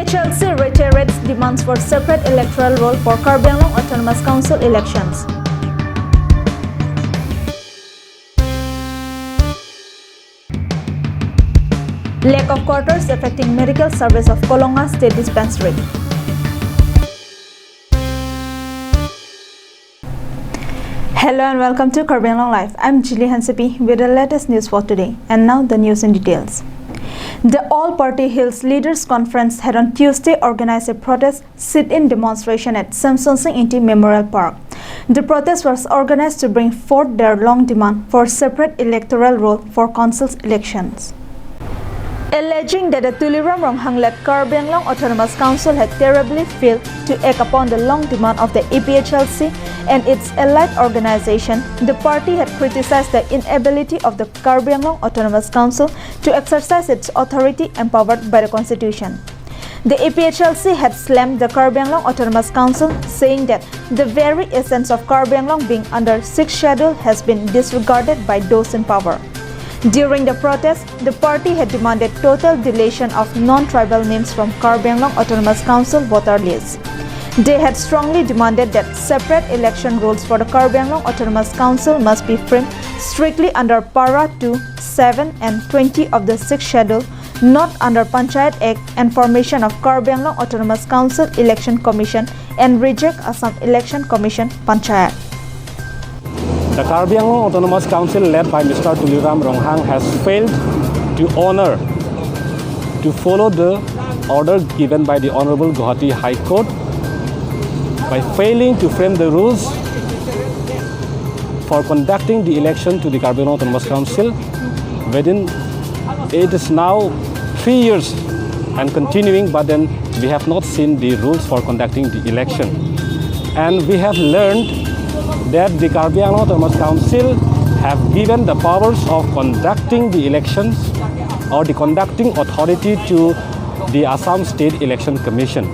EPHLC reiterates demands for separate electoral roll for Karbi Anglong Autonomous Council elections. Lack of quarters affecting medical service of Kolomati State Dispensary. Hello and welcome to Karbi Anglong Live. I'm Jilly Hansepi with the latest news for today. And now the news in details. The All-Party Hills Leaders Conference had on Tuesday organized a protest sit-in demonstration at Samson Singh Inti Memorial Park. The protest was organized to bring forth their long demand for separate electoral roll for council's elections. Alleging that the Tuliram Ronghang-led Karbi Anglong Autonomous Council had terribly failed to act upon the long demand of the EPHLC and its allied organization, the party had criticized the inability of the Karbi Anglong Autonomous Council to exercise its authority empowered by the Constitution. The EPHLC had slammed the Karbi Anglong Autonomous Council, saying that the very essence of Karbi Anglong being under 6th schedule has been disregarded by those in power. During the protest, the party had demanded total deletion of non-tribal names from Karbi Anglong Autonomous Council voter lists. They had strongly demanded that separate election rules for the Karbi Anglong Autonomous Council must be framed strictly under Para 2, 7 and 20 of the 6th schedule, not under Panchayat Act and formation of Karbi Anglong Autonomous Council Election Commission and reject Assam Election Commission Panchayat. The Karbi Anglong Autonomous Council led by Mr. Tuliram Ronghang has failed to follow the order given by the Honorable Guwahati High Court by failing to frame the rules for conducting the election to the Karbi Anglong Autonomous Council. It is now 3 years and continuing, but then we have not seen the rules for conducting the election. And we have learned that the Karbi Anglong Autonomous Council have given the powers of conducting the elections or the conducting authority to the Assam State Election Commission.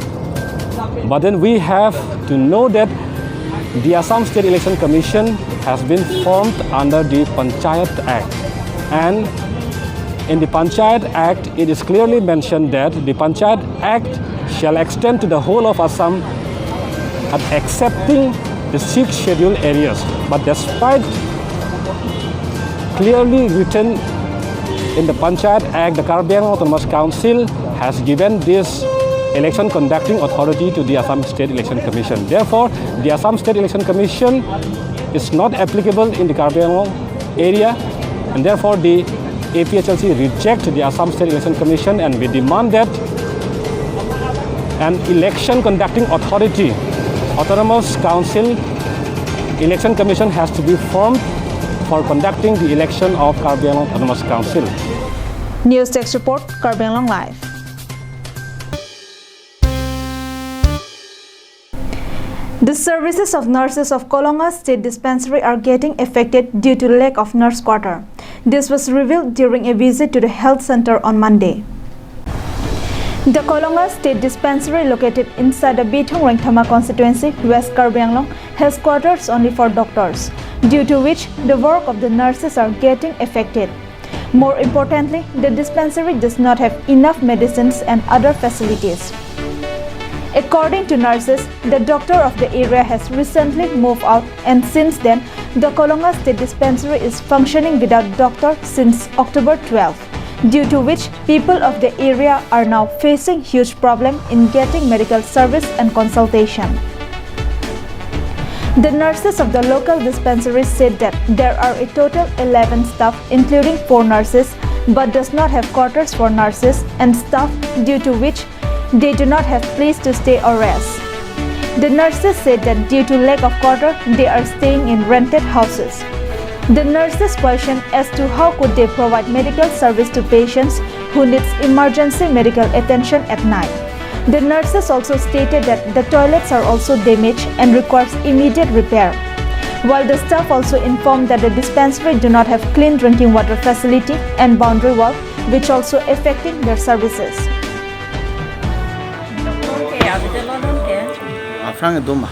But then we have to know that the Assam State Election Commission has been formed under the Panchayat Act. And in the Panchayat Act, it is clearly mentioned that the Panchayat Act shall extend to the whole of Assam accepting the 6 scheduled areas. But despite clearly written in the Panchayat Act, the Karbi Anglong Autonomous Council has given this election conducting authority to the Assam State Election Commission. Therefore, the Assam State Election Commission is not applicable in the Karbi Anglong area, and therefore the APHLC reject the Assam State Election Commission, and we demand that an election conducting authority, Autonomous Council Election Commission, has to be formed for conducting the election of Karbi Anglong Autonomous Council. News Text Report, Karbi Anglong Live. The services of nurses of Kolomati State Dispensary are getting affected due to lack of nurse quarter. This was revealed during a visit to the health center on Monday. The Kolomati State Dispensary, located inside the Bithong Rengthama constituency, West Karbi Anglong, has quarters only for doctors, due to which the work of the nurses are getting affected. More importantly, the dispensary does not have enough medicines and other facilities. According to nurses, the doctor of the area has recently moved out, and since then, the Kolomati State Dispensary is functioning without doctor since October 12, due to which people of the area are now facing huge problem in getting medical service and consultation. The nurses of the local dispensary said that there are a total 11 staff, including 4 nurses, but does not have quarters for nurses and staff, due to which they do not have place to stay or rest. The nurses said that due to lack of quarter, they are staying in rented houses. The nurses questioned as to how could they provide medical service to patients who needs emergency medical attention at night. The nurses also stated that the toilets are also damaged and requires immediate repair, while the staff also informed that the dispensary do not have clean drinking water facility and boundary wall, which also affecting their services. Frank Doma.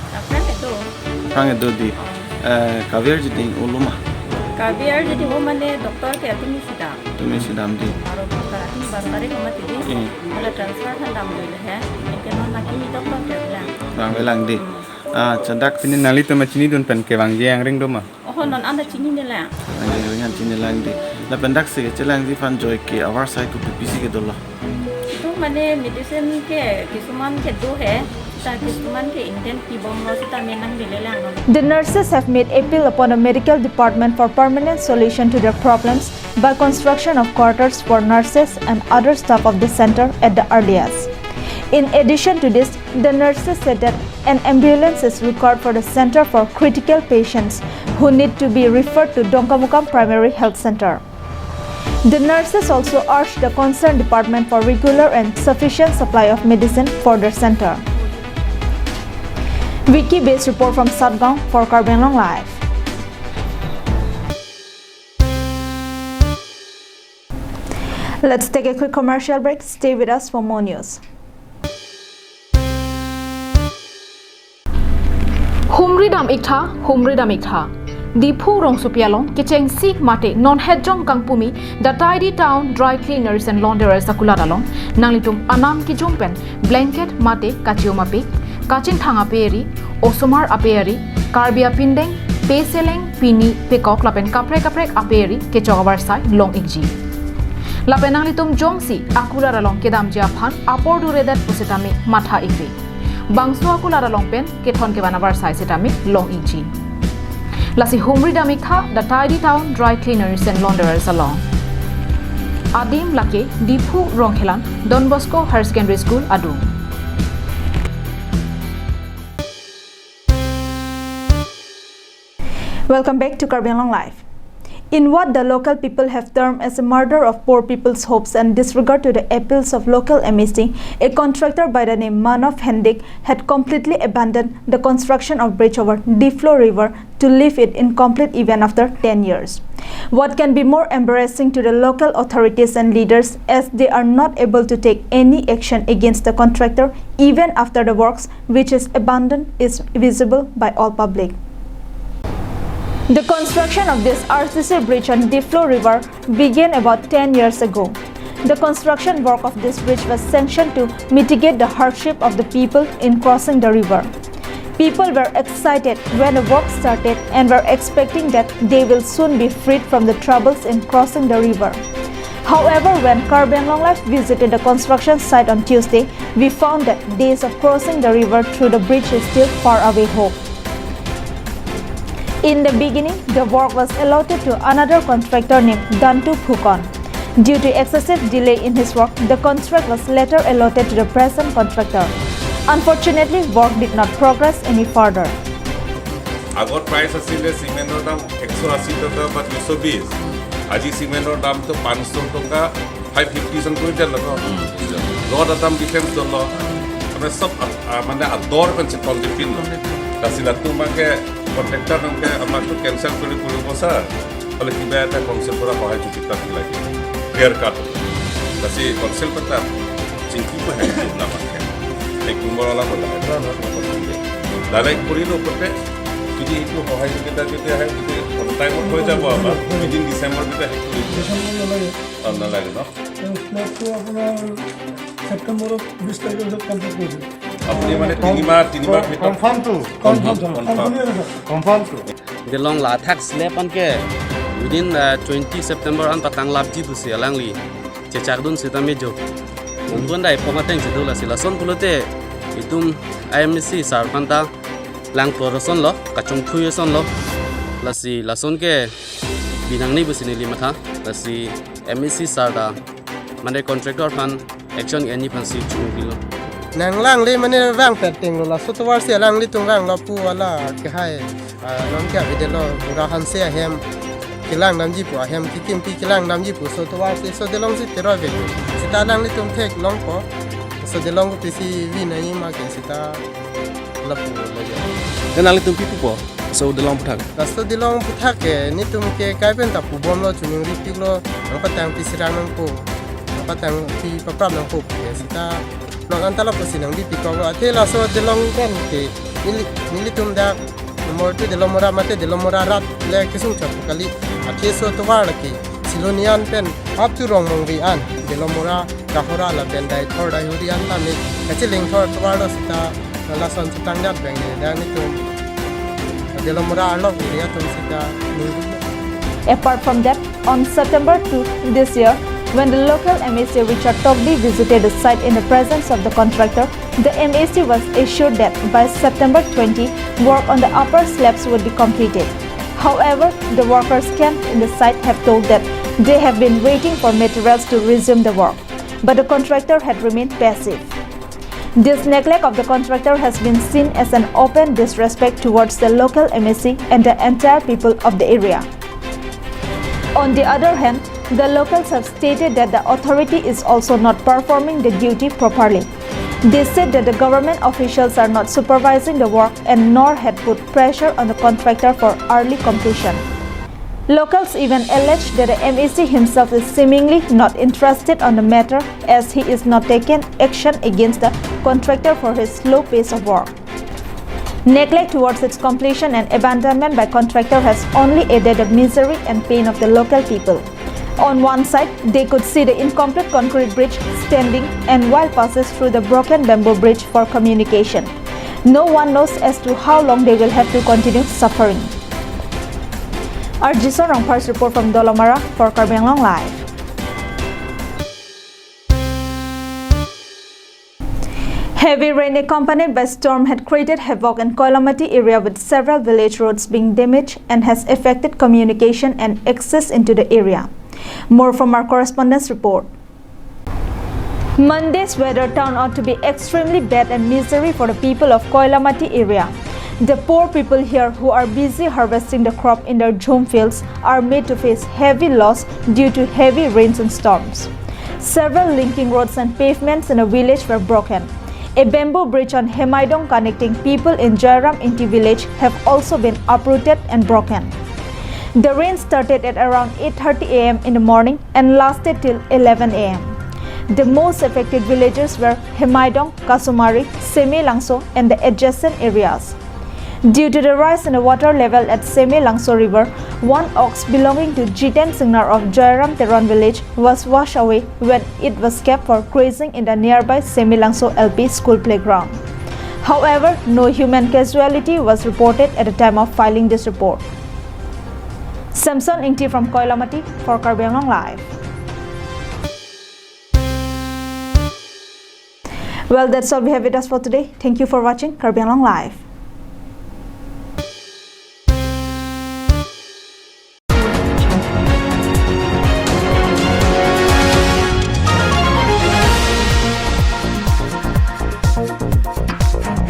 Frank Dodi. Kaviar jadi uluma. Kaviar jadi mana doktor ke tu mesti dah. Tu mesti dah mesti. Kolomati Bangkari Kolomati di ala transfer than dam dulu ya ikan non lagi hidup lo terbilang Bang belang di. Cadak sini nali tu macam ni dun pen ke bang yang ring doma. oh non anda cini ni lah Ang yang sini lang di. La pendak sih celang di fan joy ke awar saya tu busy ke dulu. itu mana medicine ke kisuman ke do hai kita kisuman ke Indian pibom lo kita menang di lelang lo. The nurses have made appeal upon the medical department for permanent solution to their problems by construction of quarters for nurses and other staff of the center at the earliest. In addition to this, the nurses said that an ambulance is required for the center for critical patients who need to be referred to Dongkamukam Primary Health Center. The nurses also urged the concerned department for regular and sufficient supply of medicine for their center. Wiki-based report from Satgaon for Karbenlong Live. Let's take a quick commercial break. Stay with us for more news. Humridam ikha. Dipu rong supialong kicheng sik mate non hedjong kangpumi the tidy town dry cleaners and launderers akuladalong nanglitum anam ki jumpen blanket mate kachiomapik kachin thanga peri osomar aperi karbia pindeng peseleng pini pekok lapen kaprek aperi kechogabar sai long ikji lapen nanglitum jongsi akuladalong kedam japhan apordu redat pusitami matha ikri bangso akuladalong pen kethon ke banabar sai setami long ikji Lasi Humri Damikha, the tidy town dry cleaners and launderers along. Adim Lake, Dipu Ronghelan, Don Bosco Higher Secondary School, Adu. Welcome back to Karbenlong Live. In what the local people have termed as a murder of poor people's hopes and disregard to the appeals of local MEC, a contractor by the name Manav Hendik had completely abandoned the construction of bridge over Diflo River to leave it incomplete even after 10 years. What can be more embarrassing to the local authorities and leaders as they are not able to take any action against the contractor even after the works which is abandoned is visible by all public. The construction of this RCC bridge on Diflo River began about 10 years ago. The construction work of this bridge was sanctioned to mitigate the hardship of the people in crossing the river. People were excited when the work started and were expecting that they will soon be freed from the troubles in crossing the river. However, when Karbenlong Live visited the construction site on Tuesday, we found that days of crossing the river through the bridge is still far away hope. In the beginning, the work was allotted to another contractor named Dantu Phukon. Due to excessive delay in his work, the contract was later allotted to the present contractor. Unfortunately, work did not progress any further. আগৰ price আছিল সিমেন্টৰ দাম 180 টকা বা 220 আজি সিমেন্টৰ দামটো 500 টকা 550 জন কৰি দিল ৰড দাম ডিফেন্স দল আমরা সব মানে আদৰ পেন্স কলডিপিন তাছিলা তোমাকে কন্ট্রাক্টর নামকে আমাকটো ক্যান্সেল কৰি কৰিব স্যার হলে কিবা এটা কনসেপ্ট পৰা সহায় যোগিতা লাগে ক্লিয়াৰ কাট তাছি কনসেপ্ট এটা চিন্তি কো হে নামাকে এক নম্বৰলা বলা দাদাই কৰিলো ওপৰতে যদি এইটো সহায় যোগিতা যদি আহে যদি টাইমত হৈ যাব আমাৰ উইদিন ডিসেম্বৰ ভিতৰত হেতু নালাগে ন আপোনাৰ সেপ্টেম্বৰৰ 20 তাৰিখৰ ভিতৰত কমপ্লিট কৰিব আপুনি মানে তিনিমাহ confirm to delong la tax lepan ke within 20 September an patang labji tu sia langli chechardun sita mejo umbon dai pongateng sidula sila son pulote itum IMC sarpanta lang poroson lo kachung thuyeson lo lasi lason ke binang ni busini limatha lasi MEC sarda mane contractor fan action any fancy chungilo nang lang le mane wang petting lo la sotwar sia lang li tung wang lo pu wala ke hai non kya bide lo pura han se hem kilang nam ji pu hem ki kim pi kilang nam ji pu sotwar se so de long si tero ve sita lang li tung thek long ko so de long pi si vi na yi ma ke sita la pu lo ja denang li tum pi pu ko so de long puthak la so de long puthak ke ni tum ke kai pen ta pu bom lo chuning ri pi lo ang patang pi sirang nang pu ang patang pi papram nang pu ke sita long antala po sinang di pikaw ate la so de long kan ke nilitum da nomor tu de lomora mate de lomora rat le kisung chap kali ate so to wala ki Silonian pen up to Rong Mongri an Delomura Kahora la ben dai thor dai hurian ta mi kachiling thor twarlo sita la son sitang dat beng ne dan ni tum Delomura alok area tum sita. Apart from that, on September 2 this year, when the local MAC Richard Togby visited the site in the presence of the contractor, the MAC was assured that by September 20, work on the upper slabs would be completed. However, the workers camped in the site have told that they have been waiting for materials to resume the work, but the contractor had remained passive. This neglect of the contractor has been seen as an open disrespect towards the local MAC and the entire people of the area. On the other hand, the locals have stated that the authority is also not performing the duty properly. They said that the government officials are not supervising the work and nor had put pressure on the contractor for early completion. Locals even alleged that the MAC himself is seemingly not interested on the matter as he is not taking action against the contractor for his slow pace of work. Neglect towards its completion and abandonment by contractor has only added the misery and pain of the local people. On one side, they could see the incomplete concrete bridge standing and while passes through the broken bamboo bridge for communication. No one knows as to how long they will have to continue suffering. Arjison Rangpar's report from Dolomara for Karbi Anglong Live. Heavy rain accompanied by storm had created havoc in Kolomati area with several village roads being damaged and has affected communication and access into the area. More from our correspondent's report. Monday's weather turned out to be extremely bad and misery for the people of Kolomati area. The poor people here who are busy harvesting the crop in their jhom fields are made to face heavy loss due to heavy rains and storms. Several linking roads and pavements in the village were broken. A bamboo bridge on Hemaidong connecting people in Jairam Inti village have also been uprooted and broken. The rain started at around 8:30 am in the morning and lasted till 11 am. The most affected villages were Hemaidong, Kasumari, Seme Langso and the adjacent areas. Due to the rise in the water level at Seme Langso River, one ox belonging to Jiten Singnar of Jairam Teron village was washed away when it was kept for grazing in the nearby Seme Langso LP school playground. However, no human casualty was reported at the time of filing this report. Samson Ingti from Kolomati for Karbi Anglong Live. Well, that's all we have with us for today. Thank you for watching Karbi Anglong Live.